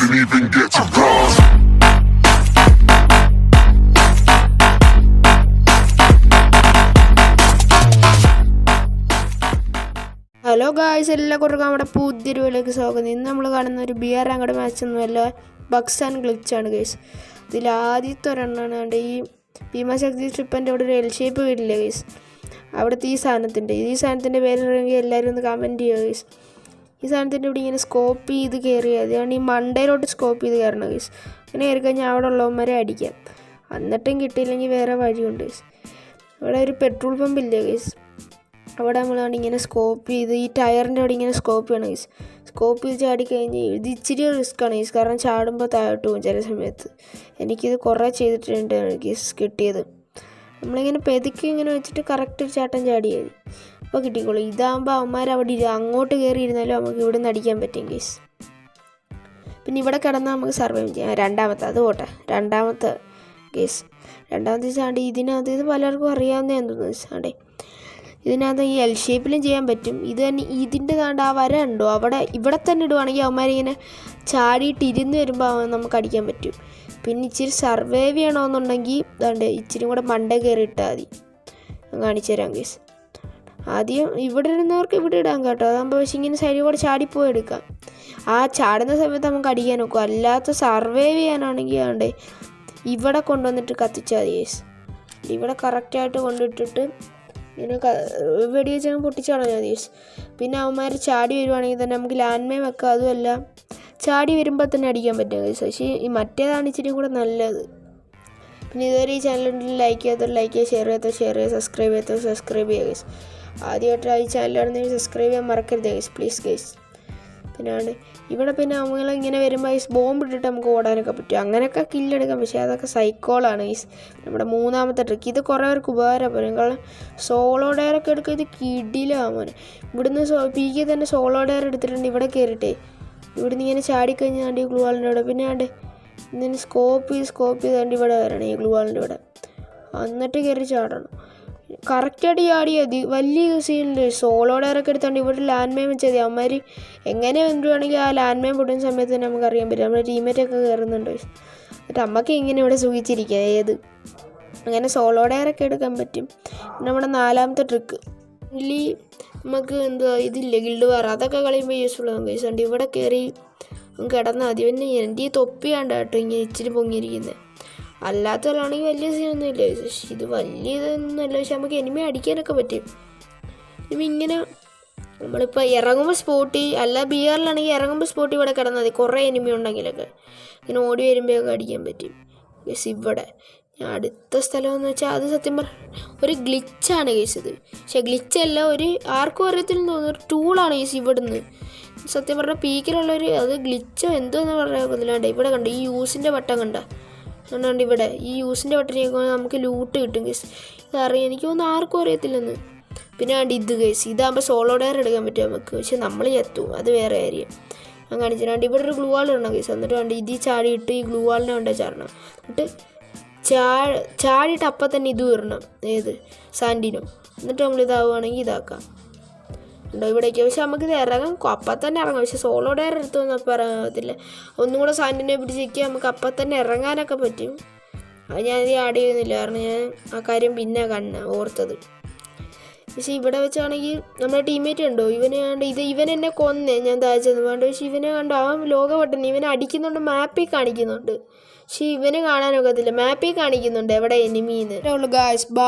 didn't even get to cross. Hello guys, എല്ലാവർക്കും നമ്മുടെ പുതിയൊരു വീഡിയോയിലേക്ക് സ്വാഗതം. ഇന്ന് നമ്മൾ കാണുന്ന ഒരു ബിയർ റാങ്കഡ് മാച്ച് ഒന്നുമല്ല, ബഗ്സ് ആൻഡ് ഗ്ലിച്ചാണ് ഗൈസ്. ഇതിൽ ആദ്യത്തെ ഒരെണ്ണമാണ് ഈ ഭീമാശക്തി ട്രിപ്പിൻ്റെ അവിടെ ഒരു എൽ ഷേപ്പ് വീടില്ല ഗൈസ്, അവിടുത്തെ ഈ സാധനത്തിൻ്റെ പേരുണ്ടെങ്കിൽ എല്ലാവരും ഒന്ന് കമൻറ്റ് ചെയ്യുക ഗൈസ്. ഈ സാധനത്തിൻ്റെ ഇവിടെ ഇങ്ങനെ സ്കോപ്പ് ചെയ്ത് കയറിയാൽ അതാണ് ഈ മണ്ടയിലോട്ട് സ്കോപ്പ് ചെയ്ത് കയറണം ഗൈസ്. അങ്ങനെ കയറി കഴിഞ്ഞാൽ അവിടെ ഉള്ളവന്മാരെ അടിക്കാം. എന്നിട്ടും കിട്ടിയില്ലെങ്കിൽ വേറെ വഴിയുണ്ട് ഗൈസ്. ഇവിടെ ഒരു പെട്രോൾ പമ്പ് ഇല്ല ഗൈസ്, അവിടെ നമ്മളാണ് ഇങ്ങനെ സ്കോപ്പ് ചെയ്ത് ഈ ടയറിൻ്റെ അവിടെ ഇങ്ങനെ സ്കോപ്പ് ചെയ്യണം ഗൈസ്. സ്കോപ്പ് ചെയ്ത് ചാടിക്കഴിഞ്ഞ് ഇത് ഇച്ചിരി റിസ്ക്കാണ് ഗൈസ്, കാരണം ചാടുമ്പോൾ താഴോട്ട് പോകും ചില സമയത്ത്. എനിക്കിത് കുറേ ചെയ്തിട്ടുണ്ട് ഗൈസ് കിട്ടിയത്. നമ്മളിങ്ങനെ പെതുക്കി ഇങ്ങനെ വെച്ചിട്ട് കറക്റ്റ് ഒരു ചാട്ടം ചാടിയത് അപ്പോൾ കിട്ടിക്കോളും. ഇതാകുമ്പോൾ അവന്മാർ അവിടെ അങ്ങോട്ട് കയറി ഇരുന്നാലും നമുക്ക് ഇവിടെ നിന്ന് അടിക്കാൻ പറ്റും ഗൈസ്. പിന്നെ ഇവിടെ കിടന്നാൽ നമുക്ക് സർവൈവ് ചെയ്യാം. രണ്ടാമത്തെ ഗൈസ്, രണ്ടാമത്തെ ചാടി ഇതിനകത്ത് ഇത് പലർക്കും അറിയാവുന്നതാണെന്ന് തോന്നുന്നു ചാടേ. ഇതിനകത്ത് ഈ എൽ ഷേപ്പിലും ചെയ്യാൻ പറ്റും. ഇത് തന്നെ ഇതിൻ്റെ താണ്ട് ആ വര ഉണ്ടോ അവിടെ ഇവിടെ തന്നെ ഇടുവാണെങ്കിൽ അവന്മാരിങ്ങനെ ചാടിയിട്ട് ഇരുന്ന് വരുമ്പോൾ നമുക്ക് അടിക്കാൻ പറ്റും. പിന്നെ ഇച്ചിരി സർവൈവ് ചെയ്യണമെന്നുണ്ടെങ്കിൽ ഇതാണ്ട് ഇച്ചിരി കൂടെ മണ്ട കയറി ഇട്ടാൽ മതി. കാണിച്ചു തരാം ഗൈസ്. ആദ്യം ഇവിടെ ഇരുന്നവർക്ക് ഇവിടെ ഇടാൻ കേട്ടോ, അതാകുമ്പോൾ പക്ഷേ ഇങ്ങനെ സൈഡിൽ കൂടെ ചാടിപ്പോയി എടുക്കാം. ആ ചാടുന്ന സമയത്ത് നമുക്ക് അടിക്കാൻ നോക്കും. അല്ലാത്ത സർവൈവ് ചെയ്യാനാണെങ്കിൽ ആണ്ട് ഇവിടെ കൊണ്ടുവന്നിട്ട് കത്തിച്ചാൽ മതി ഗൈസ്. ഇവിടെ കറക്റ്റായിട്ട് കൊണ്ടിട്ടിട്ട് ഇങ്ങനെ വെടി വെച്ചാൽ പൊട്ടിച്ച് കളഞ്ഞാൽ മതി. പിന്നെ അവന്മാർ ചാടി വരുവാണെങ്കിൽ തന്നെ നമുക്ക് ലാൻഡ് മൈൻ വെക്കാം. അതുമല്ല ചാടി വരുമ്പോൾ തന്നെ അടിക്കാൻ പറ്റും ഗൈസ്. പക്ഷേ ഈ മറ്റേതാണ് ഇച്ചിരി കൂടെ നല്ലത്. പിന്നെ ഇതുവരെ ഈ ചാനലുണ്ടെങ്കിൽ ലൈക്ക് ചെയ്യാത്തവർ ലൈക്ക് ചെയ്യുക, ഷെയർ ചെയ്യുക, സബ്സ്ക്രൈബ് ചെയ്യാത്തവർ സബ്സ്ക്രൈബ് ചെയ്യുക ഗൈസ്. ആദ്യമായിട്ട് ഈ ചാനലാണെന്നെങ്കിൽ സബ്സ്ക്രൈബ് ചെയ്യാൻ മറക്കരുത് ഗൈസ്, പ്ലീസ് ഗൈസ്. പിന്നെ ഇവിടെ പിന്നെ നമ്മളിങ്ങനെ വരുമ്പോൾ ഈ ബോംബ് ഇട്ടിട്ട് നമുക്ക് ഓടാനൊക്കെ പറ്റും. അങ്ങനെയൊക്കെ കില്ലെടുക്കാം, പക്ഷേ അതൊക്കെ സൈക്കോളാണ് ഗൈസ്. നമ്മുടെ മൂന്നാമത്തെ ട്രിക്ക് ഇത് കുറേ പേർക്ക് ഉപകാരപ്പെടും. കാരണം സോളോ ഡയറൊക്കെ എടുക്കുക, ഇത് കിടിലാവാൻ. ഇവിടുന്ന് പീക്കി തന്നെ സോളോ ഡയർ എടുത്തിട്ടുണ്ട്. ഇവിടെ കയറിയിട്ടേ ഇവിടുന്ന് ഇങ്ങനെ ചാടിക്കഴിഞ്ഞാൽ ഈ ഗ്ലൂ വാളിൻ്റെ ഇവിടെ പിന്നെ ഇങ്ങനെ സ്കോപ്പ് ചെയ്താണ്ട് ഇവിടെ വരണം ഈ ഗ്ലൂ വാളിൻ്റെ ഇവിടെ, എന്നിട്ട് കയറി ചാടണം. കറക്റ്റായിട്ട് ചാടിയാൽ വലിയ സീനിൽ സോളോ ഡയറൊക്കെ എടുത്തോണ്ട് ഇവിടെ ലാൻഡ് മൈൻ വെച്ചാൽ മതി. അവന്മാർ എങ്ങനെ എന്തുവാണെങ്കിൽ ആ ലാൻഡ് മൈൻ പൊട്ടുന്ന സമയത്ത് തന്നെ നമുക്ക് അറിയാൻ പറ്റും നമ്മുടെ ടീമേറ്റൊക്കെ കയറുന്നുണ്ട്. എന്നിട്ട് അമ്മക്ക് ഇങ്ങനെ ഇവിടെ സുഖിച്ചിരിക്കുക അങ്ങനെ സോളോ ഡയറൊക്കെ എടുക്കാൻ പറ്റും. നമ്മുടെ നാലാമത്തെ ട്രിക്ക് ഇല്ലി നമുക്ക് ഇതില്ല ഗിൽഡ് വാർ, അതൊക്കെ കളിയുമ്പോൾ യൂസ്ഫുൾ ആകും ഗൈസ്. ഉണ്ട് ഇവിടെ കയറി കിടന്നാൽ മതി. പിന്നെ എൻ്റെ ഈ തൊപ്പിയാണ്ട് കേട്ടോ ഇങ്ങനെ ഇച്ചിരി പൊങ്ങിയിരിക്കുന്നത്. അല്ലാത്തവരാണെങ്കിൽ വലിയ സീനൊന്നും ഇല്ല. ഇത് വലിയ ഇതൊന്നുമല്ല, പക്ഷെ നമുക്ക് എനിമി അടിക്കാനൊക്കെ പറ്റും. ഇങ്ങനെ നമ്മളിപ്പോൾ ഇറങ്ങുമ്പോൾ സ്പോട്ടി അല്ല ബിയറിലാണെങ്കിൽ ഇറങ്ങുമ്പോൾ സ്പോട്ടി ഇവിടെ കിടന്നാൽ മതി. കുറേ എനിമി ഉണ്ടെങ്കിലൊക്കെ ഇങ്ങനെ ഓടി വരുമ്പോഴൊക്കെ അടിക്കാൻ പറ്റും. ഗൈസ് ഇവിടെ അടുത്ത സ്ഥലമെന്ന് വെച്ചാൽ അത് സത്യം ഒരു ഗ്ലിച്ചാണ് ഗൈസ് ഇത്. പക്ഷേ ഗ്ലിച്ചല്ല, ഒരു ആർക്കും അറിയത്തില്ലെന്ന് തോന്നുന്നു ഒരു ടൂളാണ് ഗൈസ്. ഇവിടുന്ന് സത്യം പറഞ്ഞാൽ പീക്കിലുള്ളൊരു അത് ഗ്ലിച്ചോ എന്തോന്ന് പറയാൻ ഇവിടെ കണ്ടു ഈ യൂസിൻ്റെ വട്ടം കണ്ടുകൊണ്ട് ഇവിടെ ഈ യൂസിൻ്റെ വട്ടത്തിലേക്ക് നമുക്ക് ലൂട്ട് കിട്ടും ഗൈസ്. ഇതറിയാം, എനിക്ക് തോന്നുന്നു ആർക്കും അറിയത്തില്ലെന്ന്. പിന്നെ ഇത് ഗൈസ്, ഇതാകുമ്പോൾ സോളോ ഡയർ എടുക്കാൻ പറ്റും നമുക്ക്, പക്ഷെ നമ്മൾ എത്തും, അത് വേറെ കാര്യം. ഞാൻ കാണിച്ചിട്ടുണ്ട്. ഇവിടെ ഒരു ഗ്ലൂ വാൾ ഇടണം ഗൈസ്. എന്നിട്ട് ഇതിൽ ചാടിയിട്ട് ഈ ഗ്ലൂ വാളിനെ കൊണ്ടേ ചാടണം. എന്നിട്ട് ചാടിയിട്ട് അപ്പം തന്നെ ഇത് വരണം സാൻഡിനോ. എന്നിട്ട് നമ്മൾ ഇതാവുകയാണെങ്കിൽ ഇതാക്കാം ഉണ്ടോ ഇവിടേക്ക്. പക്ഷെ നമുക്കിത് ഇറങ്ങാം, അപ്പം തന്നെ ഇറങ്ങാം. പക്ഷെ സോളോ ഡയർ എടുത്തൊന്നും അപ്പം ഇറങ്ങാൻ പറ്റില്ല. ഒന്നും കൂടെ സാൻഡിനെ പിടിച്ചിരിക്കുക നമുക്ക് അപ്പം തന്നെ ഇറങ്ങാനൊക്കെ പറ്റും. അത് ഞാനിത് ആഡ് ചെയ്യുന്നില്ല, കാരണം ഞാൻ ആ കാര്യം പിന്നെ ഓർത്തത്. പക്ഷെ ഇവിടെ വെച്ചാണെങ്കിൽ നമ്മുടെ ടീമേറ്റ് ഉണ്ടോ ഇവൻ എന്നെ കൊന്നേ ഞാൻ താഴ്ചത് വേണ്ട. പക്ഷെ ഇവനെ കണ്ടോ ആ ലോക ബട്ടൺ ഇവനെ അടിക്കുന്നുണ്ട്, മാപ്പിൽ കാണിക്കുന്നുണ്ട്. പക്ഷെ ഇവന് കാണാനൊക്കത്തില്ല, മാപ്പിൽ കാണിക്കുന്നുണ്ട് എവിടെ എനിമീന്ന്.